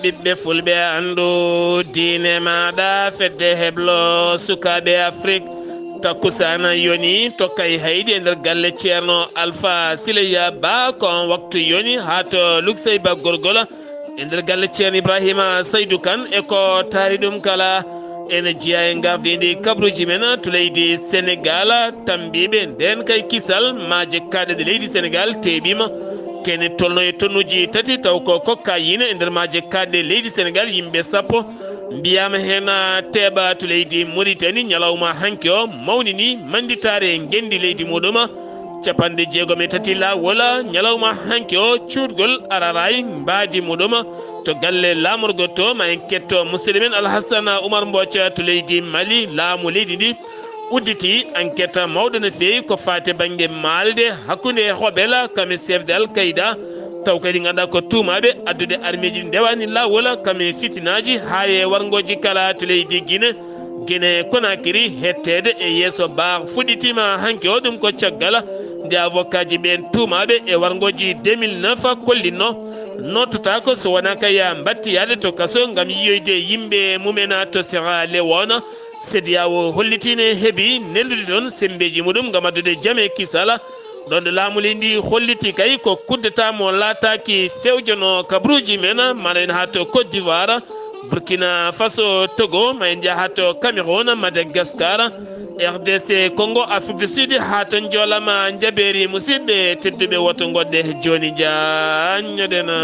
ɓiɓɓe fulɓe andu diine maɗa fedde heblo sukaɓe Afrique takkusana yoni tokkay haydi e nder galle ceerno Alpha Sileya Ba kon waktu yoni hato luksey ba gorgola e nder galle ceerno Ibrahima Saydou Kane e ko taari ɗum kala ene jeeya e gardidi kabruji men to leydi Sénégal tambiɓe nden kay kisal maaje kaɗeɗe leydi Sénégal teeɓima kene tolno e tonnuji tati taw ko kokka yine e nder maaje kaɗɗe leydi Sénégal yimɓe sappo mbiyama hen teeɓa to leydi Mauritanie ñalawma hanki o mawnini manditare gendi leydi muɗum capanɗe jeegom e tati lawol ñalawma hanki o cuutgol araray mbaadi muɗum to galle lamorgo to ma en ketto musidɗo men Alhassane Oumar Mbodja to leydi Mali laamu leydi ndi udditi enquête mawɗo no fewi ko fate banggue maalde hakkude hoɓel kame chef de Al-Qaïda taw kadi ganduɗa ko tuumaɓe addude armeji ndewani lawol kame fitinaji ha e wargoji kala to leydi Guinée Conakry hettede e yeeso ba fuɗɗitima hanki o ɗum ko caggal nde avocat ji ɓen tuumaɓe e wargoji 2009 kollinno nottata ko so wona kaya battiyade to kaso gam yiyoyde yimɓe mumena to Sierra Leone CEDEAO hollitine heeɓi neldude toon sembeji muɗum gam addude jaame kisala ɗon ɗo laamu leydi holliti kay ko kuddatamo laataki fewjono kabruji men mana en ha to Côte d'Ivoire Burkina Faso Togo ma en jaa ha to Cameroun Madagascar RDC Congo Afrique du Sud ha to jolama jaɓeri musidɓe tedduɓe woto goɗɗe joni jañoɗena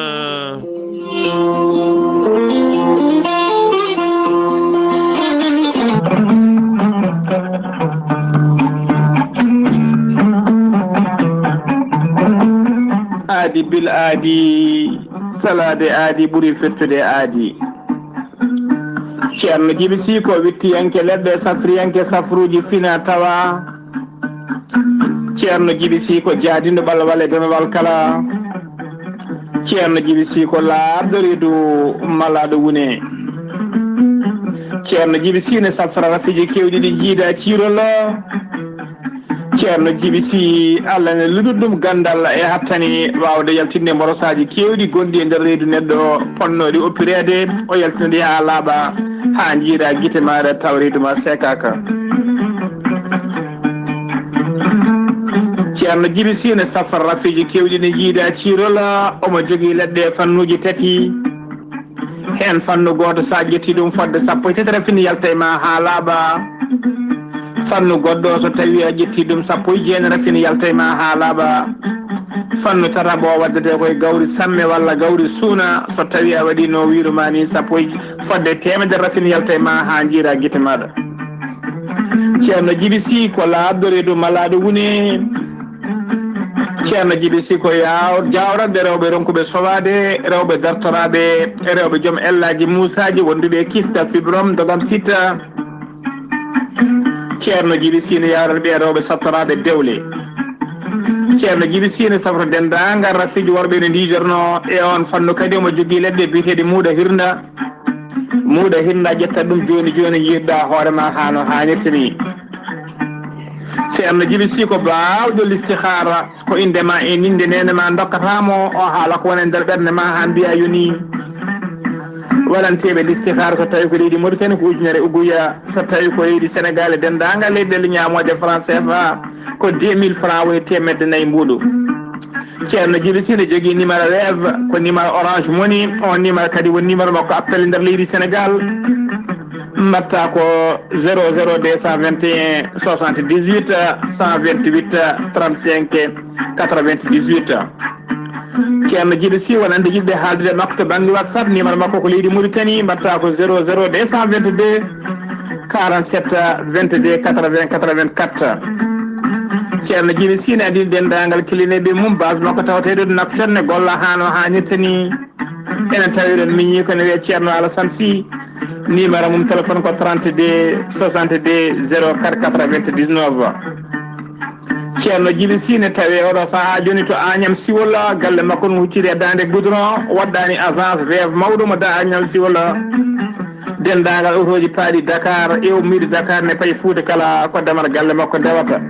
aadi bil aadi salade aadi ɓuuri fettude aadi ceerno Djiby Sy ko wittiyanke leɗɗe safriyanke safruji fina tawa ceerno Djiby Sy ko jaadindo ɓalwal e demewal kala ceerno Djiby Sy ko laabdo reedu malaɗo wune ceerno Djiby Sy ne safra rafiji kewɗi ɗi jiida ciirol ceerno Djiby Sy Allah ne luɗuɗum gandal e hattani wawde yaltinde mborosaji kewɗi gonɗi e nder reedu neɗɗo ponnoɗi oppirede o yaltinodi ha laaɓa ha jiira guite maɗa taw reedu ma sekaka ceerno Djiby Sy ne safra rafiji kewɗi ne jiida ciirol omo jogui leɗɗe fannuji tati hen fannu goto sa ƴetti ɗum fodde sappo e tati rafini yalta e ma ha laaɓa fannu goɗɗo so tawi a ƴetti ɗum sappo e jeenayi rafini yalta e ma ha laaɓa fannu tataɓo o waddete koye gawri samme walla gawri suuna so tawi a waɗi no wiruma ni sappo fodde temedere rafini yalta e ma ha jiira guite maɗa ceerno Djiby Sy ko laabdo reedu malaɗo wune ceerno Djiby Sy ko jawratɓe rewɓe ronkuɓe sowade rewɓe dartoraɓe e rewɓe joom ellaji musaji wonduɓe kista fibrom dogam sitta ceerno Djiby Sy ne yawrat ɓe rewɓe sattoraɓe dewle ceerno Djiby Sy ne safra dendagal rafiji worɓe ne ndijorno e on fannu kadi omo jogui leɗɗe biyeteɗe muuɗa hirna ƴetta ɗum joni joni jiirɗa hoorema ha no hannirta ni ceerno Djiby Sy ko bawɗo listihara ko indema e ninde nenema dokkatamo o haala ko wona e nder ɓerde ma ha mbiya yoni waɗanteɓe listihara so tawi ko leydi Mauritanie ko ujunere uguya so tawi ko leydi Sénégal e dendagal leyɗele ñamode franc CFA ko 2000 francs woni temedde nayyi mbuɗu ceerno Djiby Sy ne jogui numéro rêve ko numéro Orange Money on numéro kadi woni numéro makko appel nder leydi Sénégal mbatta ko 00221 78 128 35 98 ceerno Djiby Sy wonande yiɗɓe haaldude makko to banggue WhatsApp numéro makko ko leydi Mauritanie mbatta ko 00222 47 22 80 84 ceerno Djiby Sy ne andi dendagal kilineɓe mum base makko tawateɗo naftenne golla hano hannirta ni enen tawiɗon miñi ko ne wiye ceerno Alassane Sy numéro mum téléphone ko 32 62 04 99 ceerno Djiby Sy ne tawi oɗo saaha joni to Agnam Siwol galle makko no hucciri e dande goudron waɗɗani agence veuve mawɗo mo da Agnam Siwol dendagal autoji paaɗi Dakar e ummiɗo Dakar ne payi Fouta kala ko damata galle makko dewata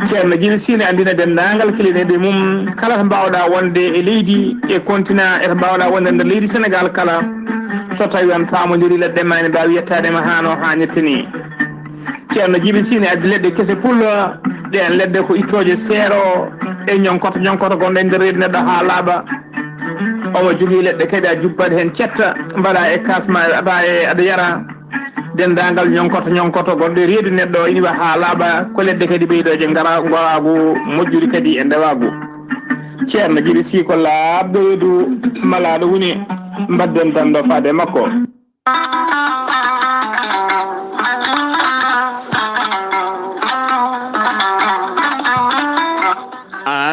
ceerno Djiby Sy ne andina denndaangal kilineede mum kala to mbawɗa wonde e leydi e continent e to mbawɗa wonde nder leydi Sénégal kala so tawi on paamodiri leɗɗe ma ne mbawi yettadema hano hannirta ni ceerno Djiby Sy ne addi leɗɗe kese pullo ɗen leɗɗe ko ittoje seeɗo e ñonkoto gonɗe nder reedu neɗɗo ha laaɓa omo jogui leɗɗe kadi a jubbat hen cetta mbaɗa e kasma aɗa yara dendagal ñonkoto gonɗo reedu neɗɗo ina ha laaɓa ko leɗɗe kadi ɓeydoje goragu moƴƴude kadi e ndewagu ceerno Djiby Sy ko laabɗo reedu malaɗo woni mbadden danɗo faade makko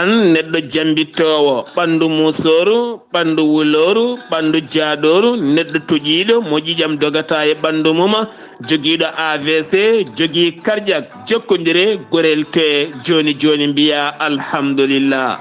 an neɗɗo jambittowo ɓandu musoru ɓandu wuloru ɓandu jaaɗoru neɗɗo toƴiɗo mo ƴiƴam dogata e ɓandu muma joguiɗo AVC jogui cardiaque jokkodire gorel te joni mbiya alhamdulillah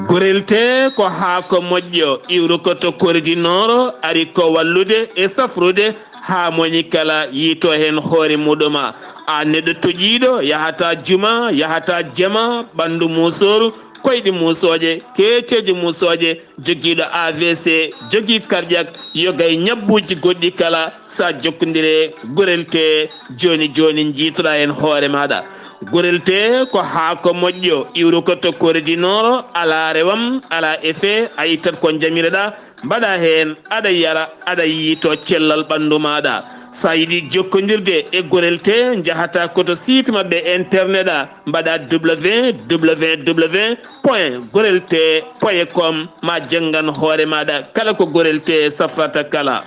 gorel te ko haako moƴƴo iwru ko to koridinoro ari ko wallude e safrude ha moni kala yiito hen hoore muɗuma a neɗɗo toƴiɗo yahata juma yahata jama ɓandu musoru koyɗi musoje keceji musoje joguiɗo AVC jogui cardiaque yogay ñabbuji goɗɗi kala sa jokkodire gorel te joni jiitoɗa hen hoore maɗa gorel te ko haako moƴƴo iwru ko to koridinoro ala rewam ala effet a yittat ko jamireɗa mbaɗa hen aɗa yara aɗa yiito cellal ɓandu maɗa sa yiɗi jokkodirde e gorel te jahata koto site mabɓe internet a mbaɗa www.gorelte.com ma janggan hoore maɗa kala ko gorel te safrata kala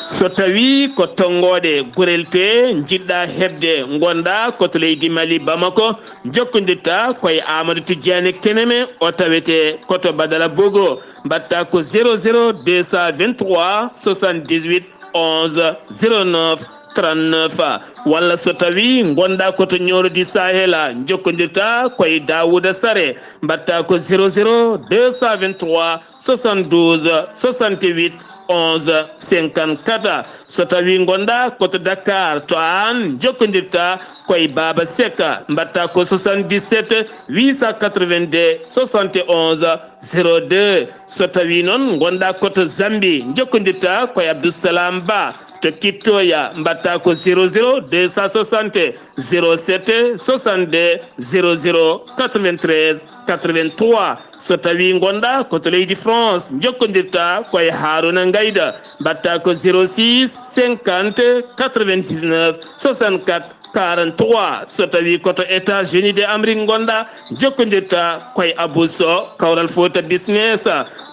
so tawi ko tonggode gorel te jiɗɗa hebde gonɗa koto leydi Mali Bamako jokkodirta koye Amadou Tidiane Keneme o tawete koto Badala Bogo mbatta ko 00 223 78 11 09 39 walla so tawi gonɗa koto ñorodi Sahela jokkodirta koye Dawouda Sare mbatta ko 00 223 72 68 11 54 so tawi gonɗa koto Dakar to an jokkodirta koye Baba Seka mbatta ko 77 882 71 02 so tawi noon gonɗa koto Zambi jokkodirta koye Abdoussalam Ba to Kittoya mbatta ko 00 260 07 62 00 93 83 so tawi gonɗa koto leydi France jokkodirta koye Haruna Ngayda mbatta ko 06 50 99 64 43 so tawi koto États-Unis d'Amérique gonɗa jokkodirta koye Abousso Kawral Fouta Business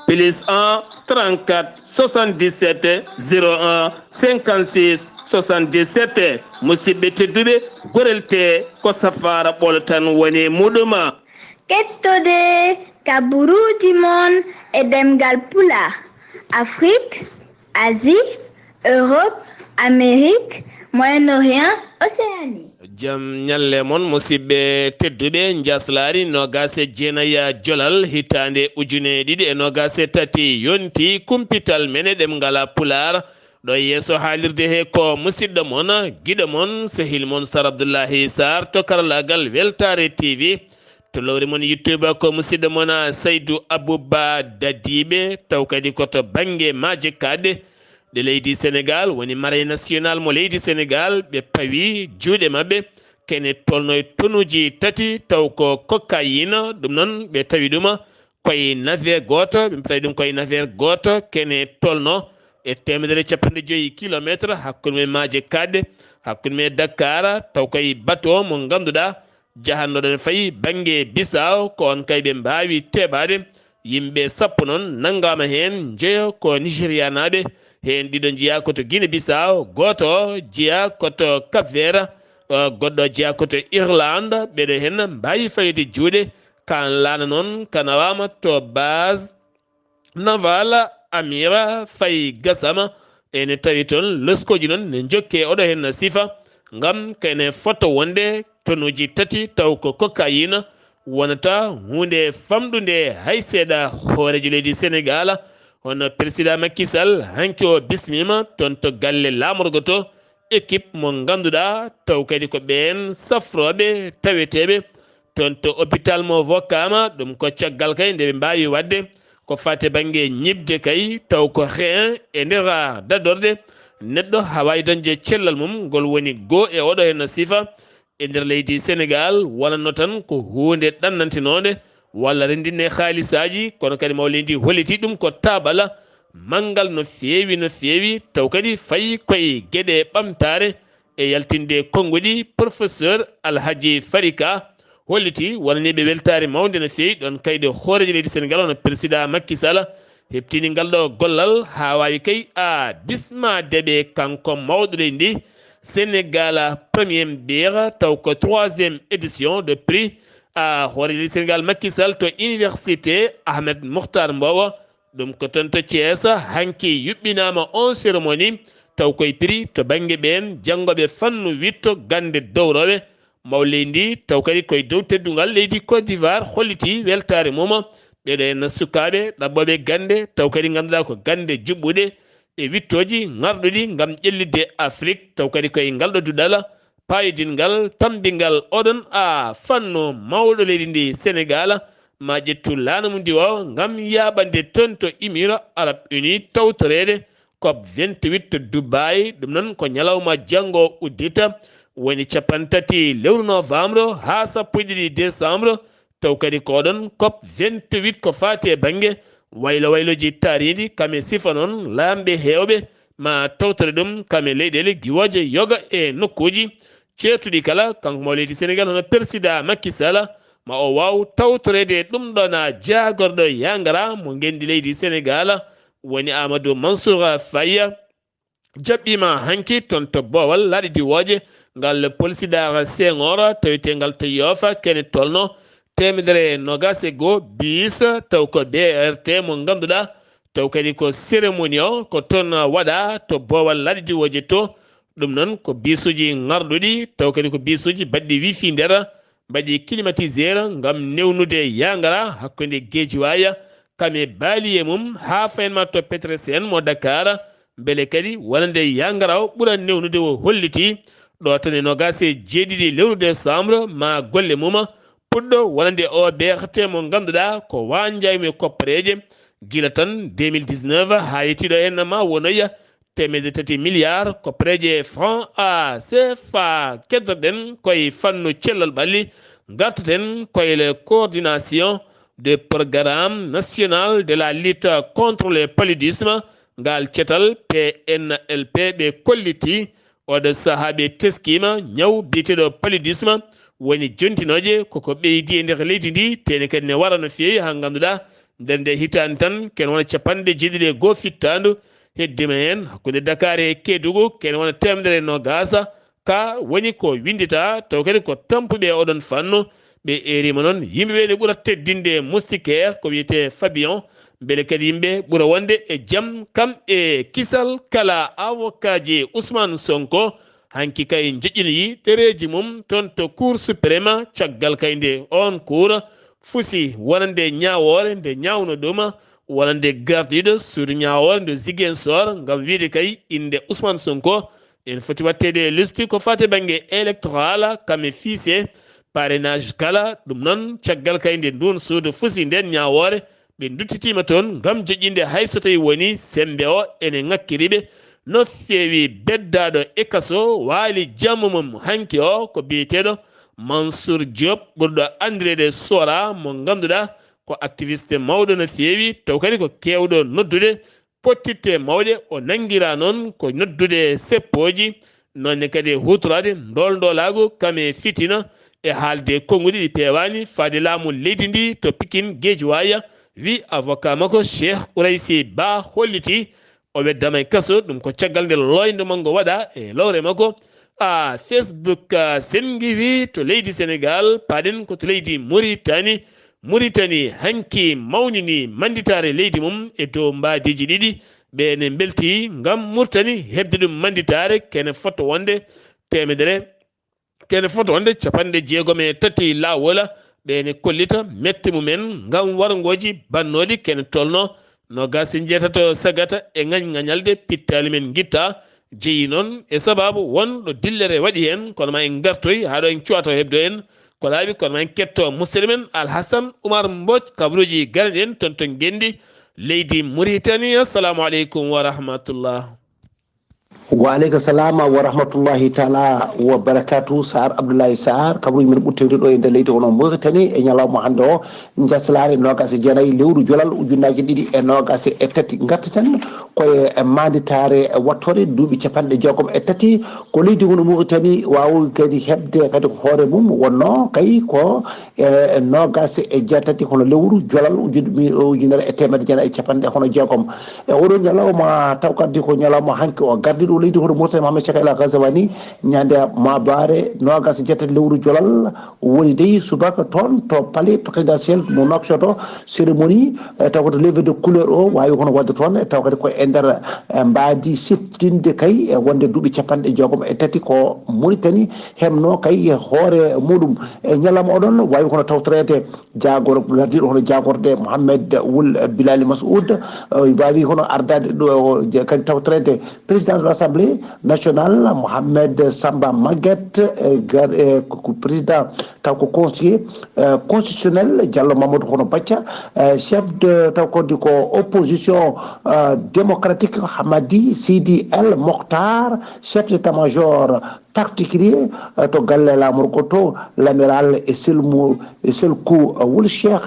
plus 1 34 77 01 56 77 musidɓe tedduɓe gorel te ko safara ɓolo tan woni muɗuma kettode kaburuji mon e ɗemngal pulaar Afrique Asie Europe Amérique Moyen-Orient Océanie jam ñalle mon musidɓe tedduɓe njeslaare nogase jeenaya jolal hitande ujune ɗiɗi e nogase tati yonti kumpital mene ɗemngala pulaar ɗo yeeso haalirde he ko musidɗo mon giɗo mon sehil mon Sar Abdullahi Saar to karallagal Weltare TV to lowri mon YouTube ko musidɗo mon Saydou Abouba Dadiɓe taw kadi koto banggue maaje kadde de leydi Sénégal woni marée national mo leydi Sénégal ɓe pawi juuɗe mabɓe kene tolno e tonuji tati taw ko cocaïne ɗum noon ɓe tawi ɗum koye navire goto ɓe tawi ɗum koye navire goto kene tolno e 150 kilométre hakkude men maaje kadde hakkude men Dakar taw koye bateau mo ganduɗa jahannoɗon fayi banggue Bissau ko on kay ɓe mbawi teɓade yimɓe sappo noon nanggama hen jeeya ko Nigéria naɓe hen ɗiɗo jeeya koto Guinée Bissau goto jeeya koto Cap Vert goɗɗo jeeya koto Irlande ɓeɗo hen mbawi fayde juuɗe kan lana noon kanawama to base naval Amira Faye Gassama ene tawi toon leskoji noon ne jokke oɗo hen sifa ngam kene foto wonde tonuji tati taw ko cocaïne wonata hunde famɗude hay seeɗa hoorejo leydi Sénégal hono président Macky Sall hanki o bismima toon to galle lamorgo to équipe mo ganduɗa taw kadi ko ɓen safroɓe taweteɓe ton to hôpital mo Vokama ɗum ko caggal kay nde ɓe mbawi wadde ko fate banggue ñibde kay taw ko xeen e nder dadorde neɗɗo ha wawi dañde cellal mum ngol woni goo e oɗo henno sifa e nder leydi Sénégal wonanno tan ko hunde ɗannantinode walla rendinne haalisaji kono kadi mawlidi holliti ɗum ko tabala mangal no feewi taw kadi fayi koye gueɗe ɓamtare e yaltinde konguɗi professeur Alhaji Farika holliti wonaniɓe weltare mawde no feewi ɗon kayde hooreji leydi Sénégal hono président Macky Sall heɓtini ngal ɗo gollal ha wawi kay a bismadeɓe kanko mawɗo leydi ndi Sénégal premier bière taw ko 3e édition de prix a hooreji leydi Sénégal Macky Sall to université Ahmed Mokhtar Mbowo ɗum ko ton to Thiès hanki yuɓɓinama on cérémonie taw koye prix to banggue ɓen janggoɓe fannu witto gande dowroɓe mawleydi taw kadi koye dow teddugal leydi Côte d'Ivoire holliti weltare mum ɓeɗo henno sukaɓe ɗabɓoɓe gande taw kadi ganduɗa ko gande juɓɓuɗe e wittoji garɗuɗi gam ƴellidde Afrique taw kadi koye ngalɗo duɗala payidingal tambingal oɗon a fanno mawɗo leydi ndi Sénégal ma ƴettu lanamu ndi o gam yaɓande ton to Émirats Arabes Unis tawtorede COP 28 to Dubai ɗum noon ko ñalawma janggo uddita woni 30 lewru novembre ha 1 décembre taw kadi ko ɗon COP 28 ko fati e banggue wayloji taaridi kame sifa noon lamɓe hewɓe ma tawtore ɗum kame leyɗele giwoje yoga e nokkuji ceertuɗi kala kanko mo leydi Sénégal hono président Macky Sall ma o waw tawtorede ɗum ɗona jagorɗo yangara mo gendi leydi Sénégal woni Amadou Mansour Faye jaɓɓima hanki toon to Bowal laaɗi diwoje ngal polisidar Senghor tawetegal to Yofa kene tolno 120 bis taw ko BRT mo ganduɗa taw kadi ko cérémonie o ko toon waɗa to Bowal laaɗi diwoje to ɗum noon ko bisuji garɗuɗi taw kadi ko bisuji baɗɗi wifi nder mbaɗi climatiseur gam newnude yangara hakkude Guédiawaye kame baali e mum ha fayenma to Petersen mo Dakar beele kadi wonande yangara o ɓuura newnude o holliti ɗo tan e 27 lewru décembre ma golle mum puɗɗo wonande o BRT mo ganduɗa ko wanjaymi koppareje gila tan 2019 ha yettiɗo en ma wonoya 3 milliards koppareje franc CFA keddoɗen koye fannu cellal ɓalli gartaten koye le coordination de programme national de la lutte contre le paludisme ngal cetal PNLP ɓe kolliti oɗo saaha ɓe teskima ñaw biyeteɗo paludisme woni jontinoje koko ɓeydi e nder leydi ndi tene kadi ne wara no feewi ha ganduɗa nder nde hitande tan ken wona 1 fittandu heddima hen hakkude Dakar e Kédougou ken wona 120 ka woni ko windita taw kadi ko tampuɓe oɗon fannu ɓe erima noon yimɓeɓe ne ɓuura teddinde moustiquaire ko wiyete Fabion beele kadi yimɓe ɓuura wonde e jaam kam e kisal kala avocat ji Ousmane Sonko hanki kay joƴƴinoyi ɗereji mum toon to cour suprême caggal kay nde on cour fusi wonande ñawore nde ñawno ɗum wonande gardiɗo suudu ñawore nde Ziguinchor gam wiide kay inde Ousmane Sonko en foti wattede listi ko fate banggue électoral kame fiise parrainage kala ɗum noon caggal kay nde ndun suudu fusi nden ñawore ɓe duttitima toon gam joƴƴinde hayso tawi woni sembe o ene ŋakkiriɓe no feewi beddaɗo e kaso waali jamma mum hanki o ko biyeteɗo Mansour Diop ɓurɗo andirede Sora mo ganduɗa ko activiste mawɗo no feewi taw kadi ko kewɗo noddude pottitte mawɗe o nanguira noon ko noddude seppoji nonne kadi hutorade ndolndolago kame fitina e haalde konguɗi ɗi pewani faade laamu leydi ndi to Pikine Guédiawaye wi avocat makko Cheikh Ouraysi Ba holliti o weddama e kaso ɗum ko caggal nde loyde mango waɗa e lawre makko Facebook sengiwi to leydi Sénégal paɗen ko to leydi Mauritanie hanki mawnini manditare leydi mum e dow mbadiji ɗiɗi ɓe belti gam Mauritanie hebde ɗum manditare kene foto wonde 63 lawol ɓene kollita metti mumen gam wargoji bannoɗi kene tolno 27 sagata e ŋañalde pittali men guitta jeeyi noon e sababu wonɗo dillere waɗi hen kono ma en gartoy haɗo en cuwato hebdo en ko laaɓi kono ma en ketto musidɗo men Alhassane Oumar Mbodj kabaruji garɗi en toon to Guendi leydi Mauritanie. Assalamu aleykum wa rahmatullah. Waaleykum salam wa rahmatullahi taala wa barakatuh. Saar Abdullahi Saar kabruji men ɓuttede ɗo e nder leydi hono Mauritanie e ñalawma hannde o njeslaare nogas e jeenayyi lewru jolal ujunnaji ɗiɗi e nogas e tati gartaten koye manditare wattore duuɓi capanɗe jeegom e tati ko leydi hono Mauritanie wawi kadi hebde kadi ko hoore mum wonno kay ko nogas e jeetati hono lewru jolal ujunere e temedde jeenayyi e capanɗe hono jeegom e oɗo ñalawma taw kadi ko ñalawma hanki o gardi ɗo leydi hoto Mauritanie Mahamed Cheikh El Ghazouani ñande mabare nogas jettati lewru jolal woni dey subaka toon to palais présidentiel mo Nouakchott cérémonie taw koto levée de couleur o wawi hono wadde toon taw kadi koye e nder mbaadi siftinde kay e wonde duuɓi capanɗe jeegom e tati ko Mauritanie hemno kay hoore muɗum e ñalawma oɗon wawi hono tawtorede jagor gardiɗo hono jagorde Mohamed Wul Bilali Massoud wawi hono ardade ɗo kadi tawtorede président de l'Assemblée nationale Mohamed Samba Maguette président taw ko conseiller constitutionnel Diallo Mamadou hono Bacca chef de taw ko opposition démocratique Hamadi Sidi El Mokhtar chef d'état-major particulier to galle lamorgo to l'amiral e selkou Wul Cheikh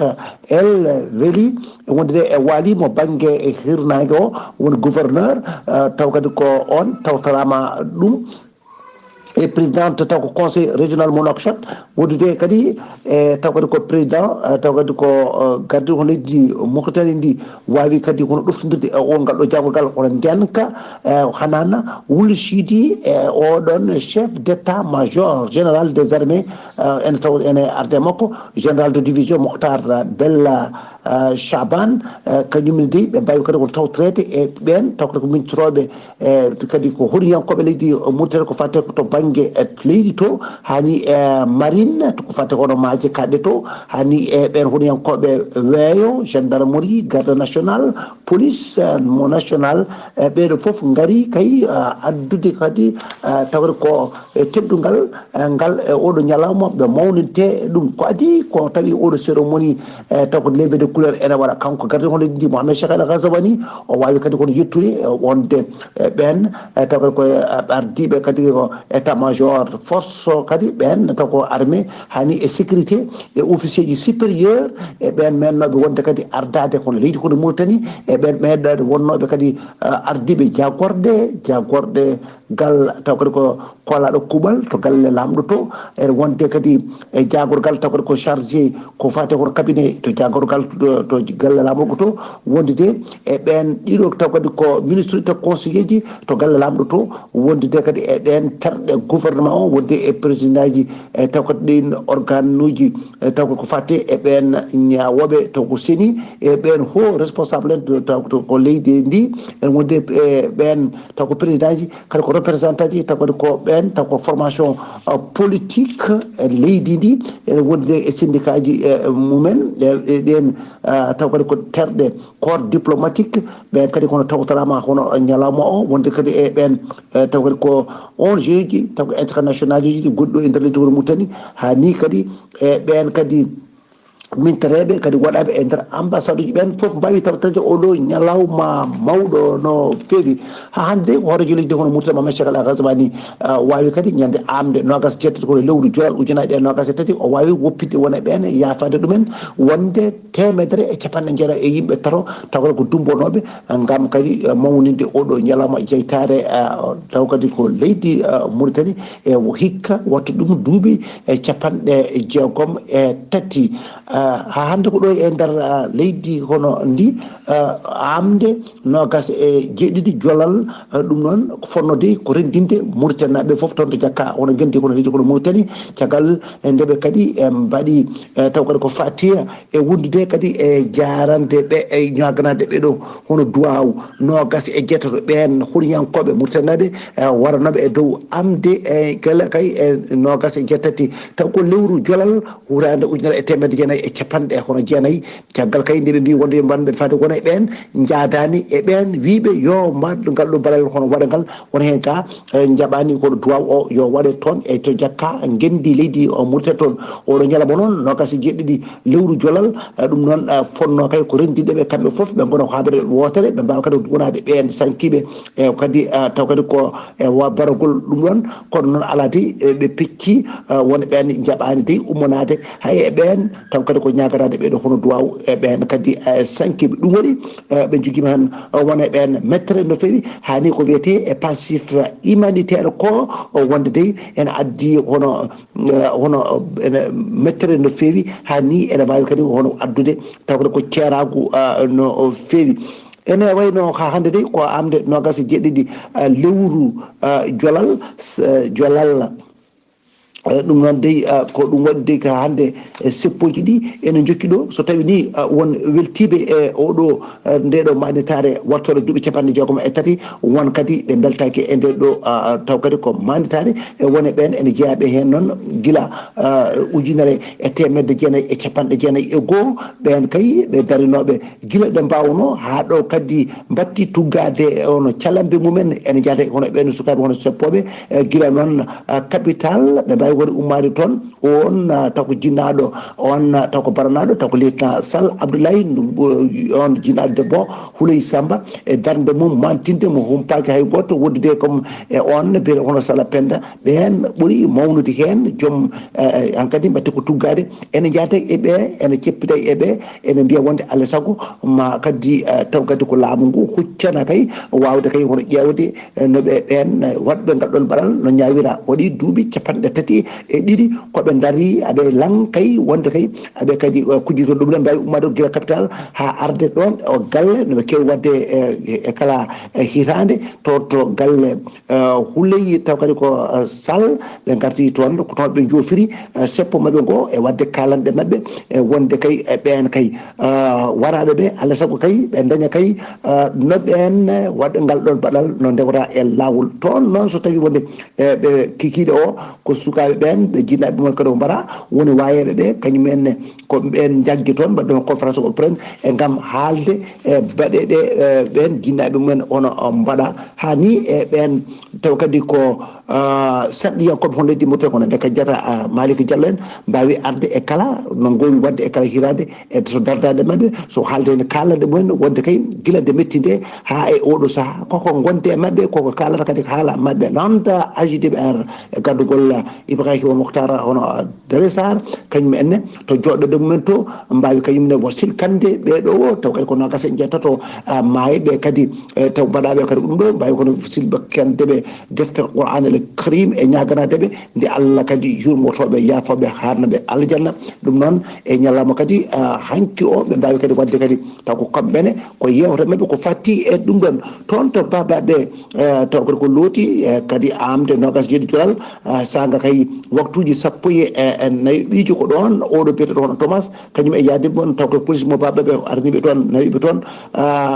El Veli wonde e wali mo banggue e hirnage o woni gouverneur taw kadi ko on tawtorama ɗum e présidente taw ko conseil régional mo Nouakchott wondude kadi e taw kadi ko président taw kadi ko gardi ko leydi Mauritanie ndi wawi kadi hono ɗoftodirde e on ngal ɗo jagorgal hono ndenka hanana Wul Sidi e oɗon chef d'état major général des armées ene taw ene arde makko général de division Mokhtar Bella Chaban kañumne dey ɓe mbawi kadi ko tawtorede e ɓen taw kadi ko mintoroɓe kadi ko horiyankoɓe leydi Mauritanie ko fatte to banggue e leydi to hani e marine to ko fatte kono maaje kaɗɗe to hani e ɓen horiyankoɓe weeyo gendarmerie garde national police mo national ɓeɗo foof gaari kay addude kadi tawde ko teddungal ngal e oɗo ñalawma ɓe mawninte ɗum ko adi ko tawi oɗo cérémonie taw ko levée de couleur ene waɗa kanko gardi hono leydi ndi Mohamed Cheikh El Ghazouani o wawi kadi kono yettude wonde ɓen taw kadi koye ardiɓe kadi ko état major force kadi ɓen taw ko armée hani e sécurité e officier ji supérieur e ɓen mennoɓe wonde kadi ardade kono leydi kono Mauritanie e ɓen meɗade wonnoɓe kadi ardiɓe jagorɗe gal taw kadi ko kolaɗo kuuɓal to galle lamɗo to ene wonde kadi e jagorgal taw kadi ko chargé ko fate kono cabinet to jagorgal to galle lamɗo to wondude e ɓen ɗiɗo taw kadi ko ministre de conseiller ji to galle lamɗo to wondude kadi e ɗen terɗe gouvernement o wonde e président ji e taw kadi ɗin organe uji taw ko fatte e ɓen ñawoɓe taw ko seni e ɓen ho responsable taw ko leydi ndi en wonde e ɓen taw ko président ji kadi ko représentant ji taw kadi ko ɓen taw ko formation politique e leydi ndi ene wonde e syndicat ji mumen ɗen taw kadi ko terɗe corps diplomatique ɓen kadi kono tawtorama hono ñalawma o wonde kadi e ɓen taw kadi ko ONG ji taw ko international ji goɗɗo e nder leydi hono Mauritanie ha ni kadi e ɓen kadi mintareɓe kadi waɗaɓe e nder ambassade uji ɓen foof mbawi tawtade oɗo ñalawma mawɗo no feewi ha hande hoorejo leydi hono Mauritanie Mahamed Cheikh El Ghazouani wawi kadi ñande amde nogas jettati kono lewru jolal ujunaje ɗe nogas e tati o wawi woppide wona ɓen yafade ɗumen wonde temedere e capanɗe jeera e yimɓe tato taw kadi ko dumbonoɓe gam kadi mawninde oɗo ñalawma jeytare taw kadi ko leydi Mauritanie e hikka watta ɗum duuɓi e capanɗe jeegom e tati ha hande ko ɗo e nder leydi hono ndi amde nogas e jeeɗiɗi jolal ɗum noon ko fonnode ko rendinde Mauritanie naɓe foof toon to jakka hono gendi hono leydi hono Mauritanie caggal ndeɓe kadi mbaɗi taw kadi ko fatiya e wondude kadi e jarande ɓe e ñaganade ɓeɗo hono duwaw nogas e jeetato ɓen horiyankoɓe Mauritanie naɓe waranoɓe e dow amde e gala kay e nogas e jettati taw ko lewru jolal wurande ujunere e temedde jeenayyi e capanɗe hono jeenayyi caggal kay ndeɓe mbi wonde mbanɓe fade wona e ɓen jaadani e ɓen wiiɓe yo mbaɗ ngal ɗo balal hono waɗa ngal wona hen ka jaɓani koɗo duwaw o yo waɗe toon e to jakka gendi leydi o murtata toon oɗo ñalawma noon nokasi jeɗɗiɗi lewru jolal ɗum noon fonno kay ko rendideɓe kamɓe foof ɓe gona haɓere wotere ɓe mbawa kadi wonade ɓen sankiɓe e kadi taw kadi ko e baragol ɗum ɗon kono noon ala de ɓe pecci wona ɓen jaɓani de ummonade hay e ɓen taw kadi ko ñagarade ɓeɗo hono duwaw e ɓen kadi sankiɓe ɗum waɗi ɓe joguima tan wona e ɓen mettere no fewi hani ko wiyete e passif humanitaire ko wonde de ene addi hono ene mettere no fewi hani ene wawi kadi hono addude taw kadi ko ceeragu no fewi ene wayno ha hande de ko amde nogas e jeɗɗiɗi lewru jolal ɗum noon dey ko ɗum waɗi dey ka hande seppoji ɗi ene jokki ɗo so tawi ni won weltiɓe e oɗo ndeɗo manditare wattore duuɓi capanɗe jeegom e tati won kadi ɓe beltaki e nde ɗo taw kadi ko manditare wone ɓen ene jeeyaɓe hen noon guila ujunere e temedde jeenayyi e capanɗe jeenayyi e goho ɓen kay ɓe darinoɓe guila ɗe mbawno ha ɗo kadi batti tuggade ono calambe mumen ene jaada hono ɓen sukaɓe hono seppoɓe guila noon capital ɓe mbawi woni ummade toon on taw ko jinnaɗo on taw ko baranaɗo taw ko lieutenant Sall Abdoulaye on jinnaɗo debbo Houleye Samba e darde mum mantinde mo humpaki hay goto wondude comme e on biyete hono Sala Penda ɓen ɓuuri mawnude hen joom hankkadi mbatte ko tuggade ene jaada e ɓe ene ceppita e ɓe ene mbiya wonde Allah saago ma kadi taw kadi ko laamu ngu huccana kay wawde kay hono ƴewde no ɓe ɓen waɗɓe ngal ɗon baɗal no ñawira waɗi duuɓi capanɗe tati e ɗiɗi koɓe daari aɓe lang kay wonde kay aɓe kadi kujjito ɗum ɗen mbawi ummade guila capital ha arde ɗon o galle noɓe kewi wadde e kala hitande to galle Houleye taw kadi ko Sall ɓe garti toon ko toon ɓe jofiri seppo mabɓe ngo e wadde kalanɗe mabɓe e wonde kay e ɓen kay waraɓe ɓe Allah saago kay ɓe daña kay no ɓen waɗa ngal ɗon baɗal no ndewra e lawol toon noon so tawi wonde ɓe kikiɗe o ko sukaɓe ɓen ɓe jinnaɓe mon kadi o mbaɗa woni wayeɓe ɓe kañumenne ko ɓen jaggi toon mbaɗɗon conférence o pren e gam haalde e baɗeɗe ɓen jinnaɓe mumen ono mbaɗa hani e ɓen taw kadi ko saɗɗiyankoɓe hon leydi Mauritanie kono deka jata Malick Diallo en mbawi arde e kala no gowi wadde e kala hirade e so dardade mabɓe so haalde ne kalande mumen wonde kay guila de metti nde ha e oɗo saaha koko gonde e mabɓe koko kalata kadi haala mabɓe nonta AJDBR e gaddugol Ibrahima Mokhtar hono Dare Sar kañum enne to joɗɗode mumen to mbawi kañumne wo silkande ɓeɗo taw kadi ko nogas en jettato mayeɓe kadi taw mbaɗaɓe kadi ɗum ɗo mbawi kono silbakandeɓe deftere Qur'an el Karim e ñaganadeɓe nde Allah kadi yurmotoɓe yaafoɓe harnaɓe aljanna ɗum noon e ñalawma kadi hanki o ɓe mbawi kadi wadde kadi taw ko kamɓene ko yewte mabɓe ko fatti e ɗum ɗon toon to babaɓe taw kadi ko looti kadi amde nogas jeeɗi jolal saga kay waktuji sappo e nayyi ɓiijo ko ɗon oɗo biyeteɗo hono Thomas kañum e yaadiɓe on taw ko police mo babaɓe araniɓe toon nawiɓe toon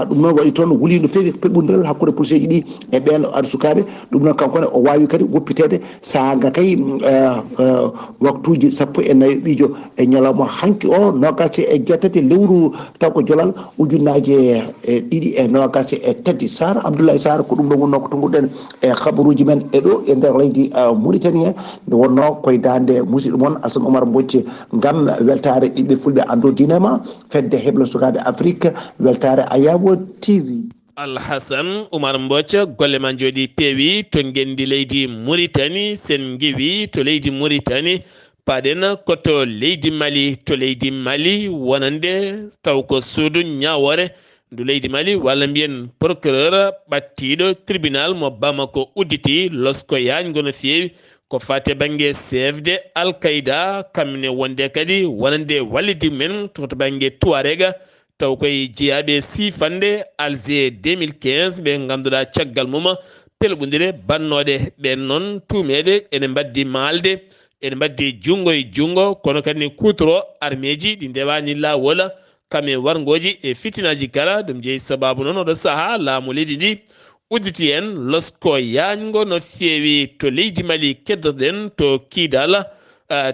ɗum noon waɗi toon wuuli no fewi peɓɓodiral hakkude police ji ɗi e ɓen aɗa sukaɓe ɗum noon kankone o wawi kadi woppitede saga kay waktuji sappo e nayyi ɓiijo e ñalawma hanki o nogas e jeetati lewru taw ko jolal ujunnaje ɗiɗi e nogas e tati Sar Abdoulaye Sar ko ɗum ɗo wonno ko tonguɗen e habaruji men e ɗo e nder leydi Mauritanie nde wonno koye dande musidɗo moon Assane Oumar Mbocce gam weltare ɓiɓɓe fulɓe ando dinema fedde heblo sukaɓe Afrique weltare Ayawo TV. Alhasan Oumar Mbocce golle ma jooɗi peewi to gendi leydi Mauritanie sen giwi to leydi Mauritanie paɗen koto leydi Mali to leydi Mali wonande taw ko suudu ñawore ndu leydi Mali walla mbiyen procureur ɓattiɗo tribunal mo Bamako udditi losko yañgo no fewi ko fate banggue CFD Al-Qaïda kamne wonde kadi wonande wallidi men to banggue Touarega taw koye jeeyaɓe sifande Alger 2015 ɓe ganduɗa caggal mum pelɓodire bannoɗe ɓen noon tumede ene mbaddi malde ene mbaddi jungo e jungo kono kadi kutoro armeji ɗi ndewani lawol kame wargoji e fitinaji kala ɗum jeeyi sababu noon oɗo saaha laamu leydi ndi udditi en losko yañgo no fewi to leydi Mali keddotoɗen to Kidal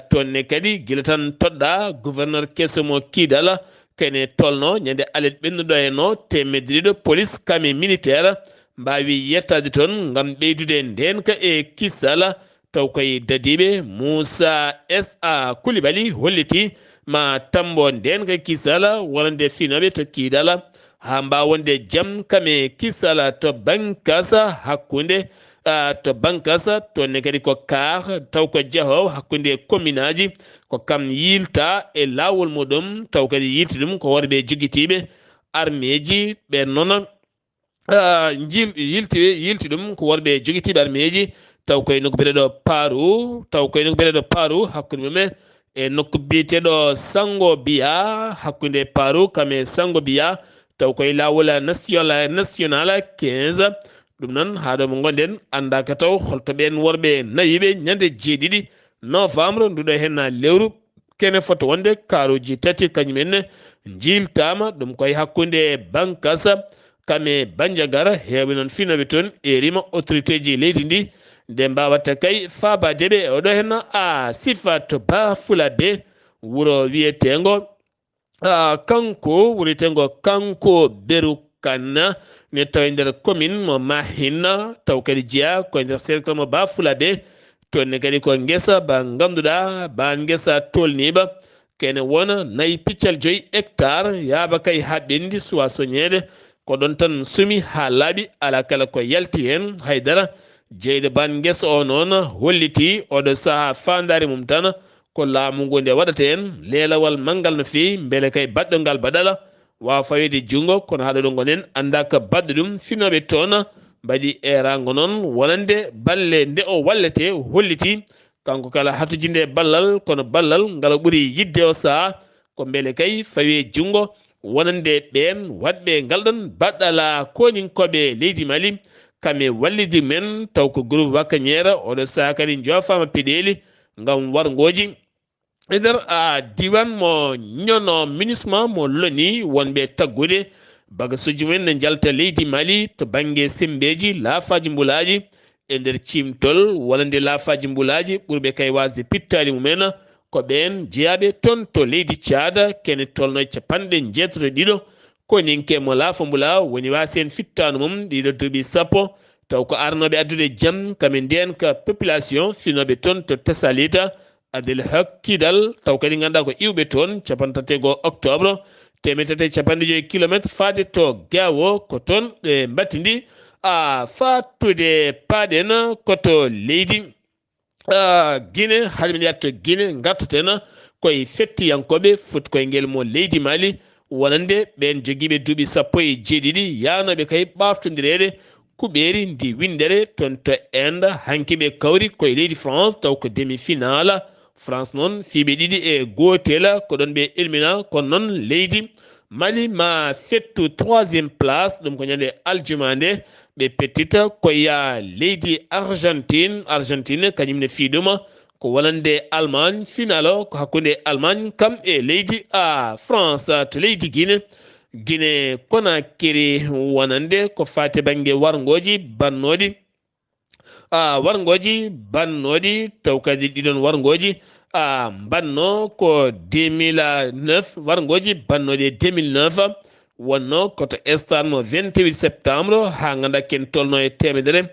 tonne kadi gila tan toɗɗa gouverneur kesomo kiidala kene tolno ñande alet ɓennuɗo e no temediriɗo police kame militaire mbawi yettade toon ngam ɓeydude ndenka e kissala taw koye dadiɓe Moussa S.A. Coulibaly holliti ma tambo ndenka kissala wonande finaɓe to kiidala ha mbawonde jaam kame kissala to bankasa hakkunde to bankasa tonne kadi ko kar taw ko jeehowo hakkunde commune aji ko kam yilta e lawol muɗum taw kadi yilti ɗum ko worɓe joguitiɓe armeji ɓe noon yilti ɗum ko worɓe joguitiɓe armeji taw koye nokku biyeteɗo Paru hakkude mumen e nokku biyeteɗo Sango Biya hakkunde Paru kame Sango Biya taw koye lawol national 15 ɗum noon haɗo mo gonɗen andaka taw holto ɓen worɓe nayiɓe ñande 7 novembre nduɗo hen lewru kene foto wonde karuji tati kañumenne jiltama ɗum koye hakkunde bankasa kame bandiagara heeɓe noon finoɓe toon erima autorité ji leydi ndi nde mbawata kay fabadeɓe oɗo hen sifa to ba Fulaɓe wuro wiyetengo kanko beru kanna ne taw nder commune mo Mahinna taw kadi jeeya koye nder cercle mo ba Fulaɓe tonne kadi ko ngesa ba ganduɗa ba ngesa tolniɓa kene wona nayi piccal 5 hectare yaaba kay ha ɓendi suwa soñede ko ɗon tan sumi ha laaɓi ala kala ko yalti hen haydara jeyɗo ban ngesa o noon holliti oɗo saaha fandare mum tan ko laamu ngu nde waɗata hen leelawal manggal no fewi beele kay baɗɗo ngal baɗala wawa fawede jungo kono haɗo ɗo gonen andaka badde ɗum finoɓe toon mbaɗi erago noon wonande balle nde o wallete holliti kanko kala hattojinde ballal kono ballal ngal ɓuuri yidde o saaha ko beele kay fawi jungo wonande ɓen waɗɓe ngalɗon baɗɗala koninkoɓe leydi Mali kame wallidi men taw ko groupe wakkañera oɗo saaha kadi jofama peɗeli ngam wargoji e nder diwan mo ñono MINUSMA mo loni wonɓe taggude bagasuji mumen ne jalta leydi Mali to banggue sembeji laafaji mbulaji e nder cimtol wonande laafaji mbulaji ɓurɓe kay wasde pittali mumen ko ɓen jeeyaɓe toon to leydi Thiada kene tolno 90 koninke mo laafa mbula woni wasi hen fittanu mum ɗiɗo duuɓi sappo taw ko arnoɓe addude jaam kame nden ka population finoɓe toon to Tessalita adel hakkidal taw kadi ganduɗa ko iwɓe toon 31 octobre 350 kilométre fade to Gawo ko toon ɓe mbattidi fatude paaɗen koto leydi Guinée haade min yatto Guinée gartaten koye fettiyankoɓe foti koye ngel mo leydi Mali wonande ɓen joguiɓe duuɓi 17 yanoɓe kay ɓaftodirede kuɓeri ndi windere toon to Inde hankiɓe kawri koye leydi France taw ko demi finale France noon fiɓe ɗiɗi e gotel ko ɗon ɓe elmina kono noon leydi Mali ma fettu 3e place ɗum ko ñande aljuma nde ɓe pettita koya leydi Argentine kañumne fiɗuma ko wonande Allemagne finale ko hakkude Allemagne kam e leydi France to leydi Guinée Conakry wonande ko fate banggue wargoji bannoɗi taw kadi ɗiɗon wargoji banno ko 2009 wargoji bannoɗi 2009 wonno koto stade mo 28 septembre ha ganduɗa ken tolno e temedere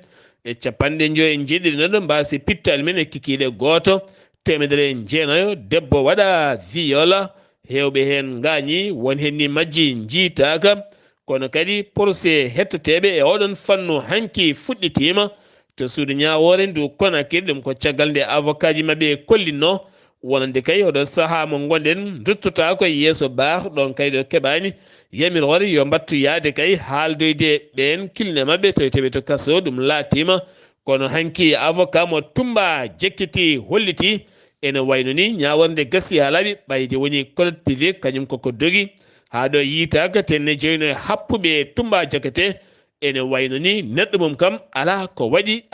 e 59 noɗo mbasi pittali men e kikiɗe goto 109 debbo waɗa viola hewɓe hen gañi won hen ni majji jiitaka kono kadi procès hettoteɓe e oɗon fannu hanki fuɗɗitima to suudu ñawore ndu Conakry ɗum ko caggal nde avocat ji mabɓe kollinno wonande kay oɗo saaha mo gonɗen duttota koye yeeso baax ɗon kay ɗo keɓani yamirore yo mbattu yaade kay haaldoyde ɓen kilne mabɓe taweteɓe to kaso ɗum laatima kono hanki avocat mo Tumba jekkiti holliti ene wayno ni ñaworde gasi ha laaɓi ɓayde woni collecte privé kañum koko dogi ha ɗo yiitaka tenne joyno e happuɓe Tumba jakate ene wayno ni neɗɗo mum kam ala ko waɗi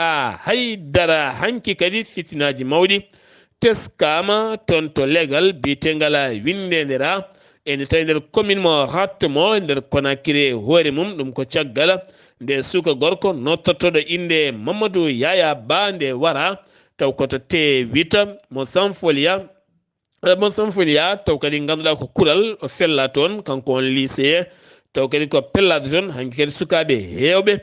haydara hanki kadi fitinaji mawɗi teskama toon to legal bitegal windedera ene tawi nder commune mo ratmo nder Conakry hoore mum ɗum ko caggal nde suka gorko nottotoɗo inde Mamadou Yaya Ba nde wara taw koto T8 mo Sanfolia taw kadi ganduɗa ko kural o fella toon kanko on lycée taw kadi ko pellade toon hanki kadi sukaɓe hewɓe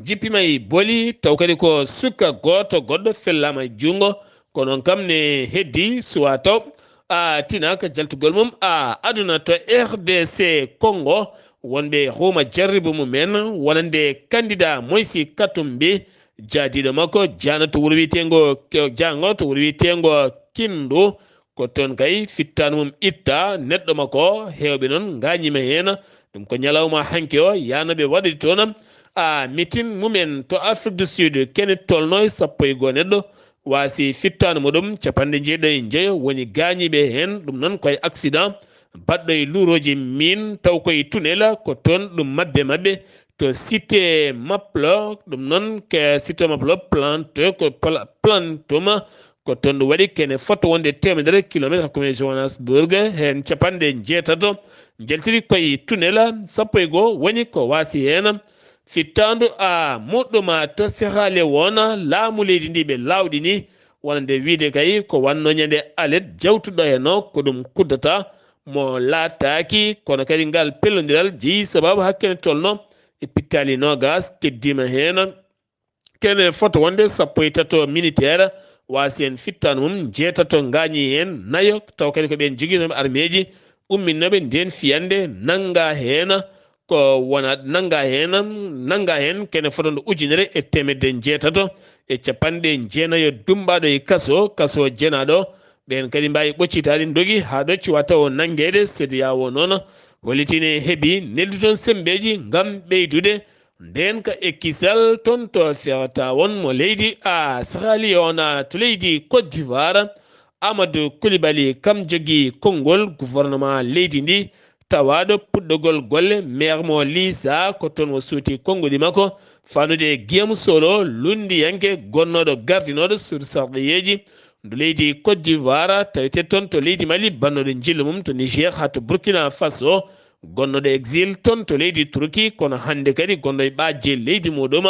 jippima e booli taw kadi ko suka goɗɗo fellama e jungo kono kam ne heddi suwa taw tinaka jaltugol mum aduna to RDC Congo wonɓe huma jarribu mumen wonande candidat Moïse Katumbi jaadiɗo makko jano to wuro wiyetego Kindu ko toon kay fittano mum itta neɗɗo makko hewɓe noon gañima hen ɗum ko ñalawma hanke o yanoɓe waɗade toon meeting mumen to Afrique du Sud kene tolno 11 neɗɗo wasi fittano muɗum 9 woni gañiɓe hen ɗum noon koye accident baɗɗo e luuroji min taw koye tunnel ko toon ɗum mabɓe to cité maplo ɗum noon ke cité maplo plante ko plantuma ko toon ɗum waɗi kene foto wonde 100 kilométre hakkude Johannesburg hen 6 jaltiri koye tunnel 11 woni ko wasi hen fittandu muɗɗuma to sehale wona laamu leydi ndi ɓe lawɗi ni wonande wiide kay ko wanno ñande alet jawtuɗo heno ko ɗum kuddata mo laataki kono kadi ngal pellodiral jeeyi sababu hakkene tolno e pittali nogas keddima hen kene foto wonde 13 militaire wasi en fittanu mum 6 gañi hen nayo taw kadi ko ɓen joguinoɓe armeji umminoɓe nden fiyande nanga hen ko wona nanga hen kene fotondo 1990 dumbaɗo e kaso jenaɗo ɓen kadi mbawi ɓoccitade dogi ha ɗo cuwa taw nangede CEDEAO noon hollitine heeɓi neldu toon sembeji gam ɓeydude nden ka ekkisal toon to fewta won mo leydi sahali on to leydi Côte d'Ivoire Amadou Coulibaly kam jogui konngol gouvernement leydi ndi tawaɗo puɗɗogol golle maire mo Lisa ko toon o suuti konngoli makko fanude Guillaume Soro lundiyanke gonnoɗo gardinoɗo sur sarɗoyeji ndu leydi Côte d'Ivoire tawete toon to leydi Mali bannoɗo jillu mum to Niger ha to Burkina Faso gonnoɗo exil toon to leydi Turki kono hande kadi gonnoɗo ɓajje leydi muɗum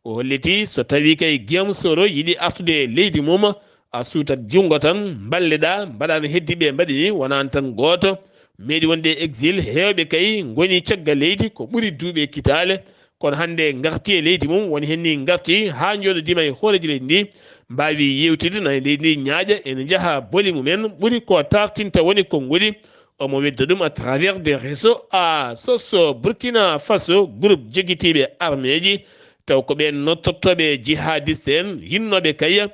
o holliti so tawi kay Guillaume Soro yiɗi artude leydi mum a suutat jungo tan balleɗa mbaɗano heddiɓe mbaɗi ni wonani tan goto meeɗi wonde exil hewɓe kay goni caggal leydi ko ɓuuri duuɓe kitale kono hande garti e leydi mum woni henni garti ha joɗodima e hooreji leydi ndi mbawi yewtide na leydi ndi ñaaƴa ene jaaha booli mumen ɓuuri ko tartinta woni konngoli omo wedda ɗum à travers des réseaux soso Burkina Faso groupe joguitiɓe armeji taw ko ɓen nottortoɓe jihadiste en yinnoɓe kay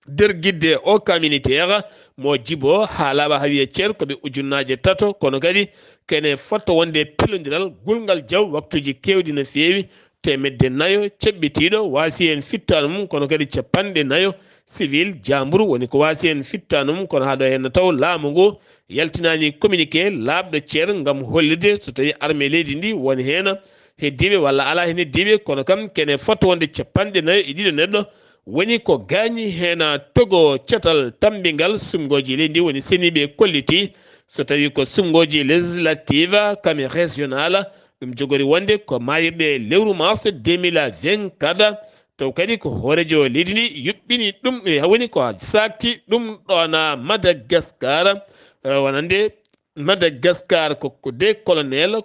nder guidde o cas militaire mo jibo ha laaɓa ha wiye ceer koɓe ujunnaje tato kono kadi kene fotto wonde pellodiral gulgal jaw waktuji kewɗi no fewi 400 ceɓɓitiɗo wasi en fittano mum kono kadi 400 civil jambour woni ko wasi en fittano mum kono haɗo henno taw laamu ngu yaltinani communiqué laaɓɗo ceer gam hollide so tawi armée leydi ndi woni hen heddiɓe walla ala hen heddiɓe kono kam kene fotto wonde 400 neɗɗo woni ko gañi hen togo catal tambingal sumgoji leydi ndi woni seniɓe kolliti so tawi ko sumgoji législative kame régional ɗum jogori wonde ko mayirɗe lewru mars 2024 taw kadi ko hoorejo leydi ndi yuɓɓini ɗum woni ko sakti ɗum ɗon Madagascar wonande Madagascar ko de colonel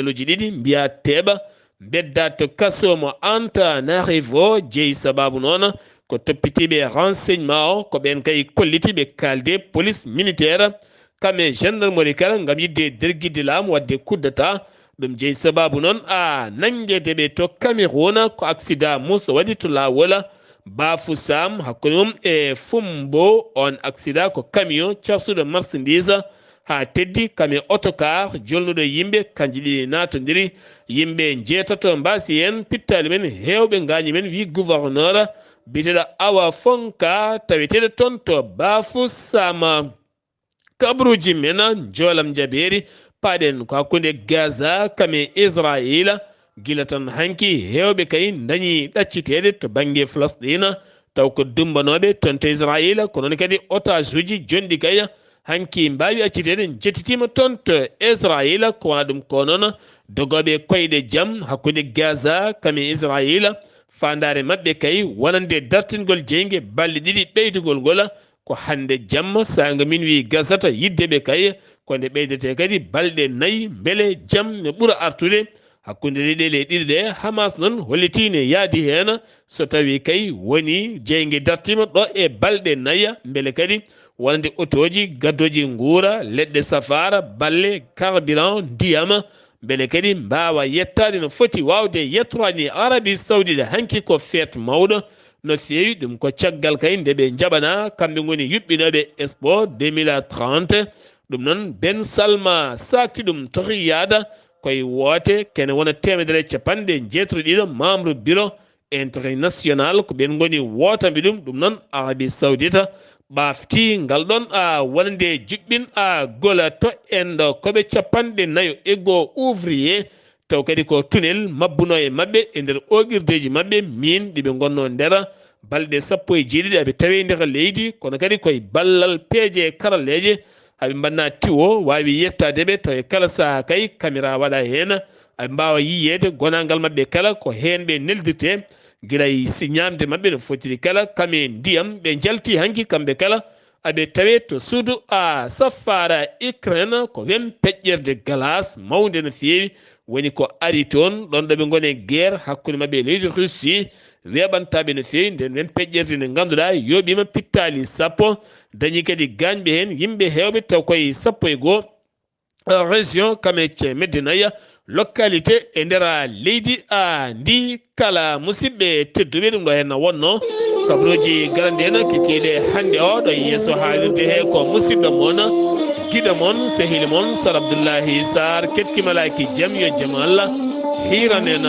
uji ɗiɗi mbiya teɓa bedda to kaso mo Antananarivo jeeyi sababu noon ko toppitiɓe renseignement o ko ɓen kay kolliti ɓe kalde police militaire kame gendarmerie kala gam yidde derguidde laamu wadde kuddata ɗum jeeyi sababu noon nanguedeɓe to Cameroun ko accident muso waɗi to lawol Bafoussam hakkude mum e Fumbo on accident ko camion carsuɗo marchandise ha teddi kame autocar jolnuɗo yimɓe kanji ɗi natodiri yimɓe jeetato mbasi hen pittali men hewɓe gañi men wi gouverneur biteɗo Awa Fonka taweteɗo toon to Bafoussam kabruji men jolam jaɓeri paɗen ko hakkude Gaza kame Israël gila tan hanki hewɓe kay dañi ɗaccitede to banggue Palestine taw ko dumbanoɓe toon to Israël ko noon kadi otage uji jonɗi kay hanki mbawi accitede jettitima toon to Israël ko wona ɗum ko noon dogoɓe koyɗe jaam hakkude Gaza kame Israël fandare mabbe kay wonande dartingol jeyge balli didi beydugol gola ko hande jamma sanga min wi gasata yidde kay ko nde beydete kadi balde nayi bele jam ne bura artude hakkunde ɗeɗele ɗiɗi ɗe Hamas non hollitine yaadi hen so tawi kay woni jeyge dartima ɗo e balɗe naya beele kadi wonande otoji gaddoji nguura leɗɗe safara balle carburant ndiyama beele kadi mbawa yettade no foti wawde yettorani Arabie Saoudite hanki ko feet mawɗo no feewi ɗum ko caggal kay nde ɓe jaɓana kamɓe goni yuɓɓinoɓe Expo 2030 ɗum noon Ben Salma sakti ɗum tohi yaada koye woote kene wona temedere capanɗe jeetati ɗiɗo membre bureau international ko ɓen goni wootamɓe ɗum noon Arabie Saoudite ɓafti ngal ɗon wonande juɓɓin gola to endo koɓe capanɗe nayo ego ouvrier taw kadi ko tunnel mabbuno e mabɓe e nder oɓirdeji mabɓe min ɗiɓe gonno nder balɗe 17 aɓe tawi nder leydi kono kadi koye ballal peeje karalleje aɓe mbanna tiwo wawi yettadeɓe tawi kala saaha kay caméra waɗa hen aɓe mbawa yiyede gonangal mabɓe kala ko hen ɓe neldirte guilay si ñamde mabɓe no fotiri kala kame ndiyam ɓe jalti hanki kamɓe kala aɓe tawe to suudu saffara Ukraine ko wen peƴƴerde glace mawde no feewi woni ko ari toon ɗon ɗo ɓe gone guerre hakkude mabɓe leydi Russie weɓantaɓe no feewi nden wen peƴƴerde nde ganduɗa yoɓima pittali sappo dañi kadi gañɓe hen yimɓe hewɓe taw koye 11 région kamece Medinaya localité e nder leydi ndi kala musidɓe tedduɓe ɗum ɗo hen wonno kabaruji garande hen kekiɗe hande o ɗo yeeso haalirde he ko musidɗo moon giɗo moon sehili moon Sar Abdullahi Saar ketkimalaki jaam yo jaam Allah hiran en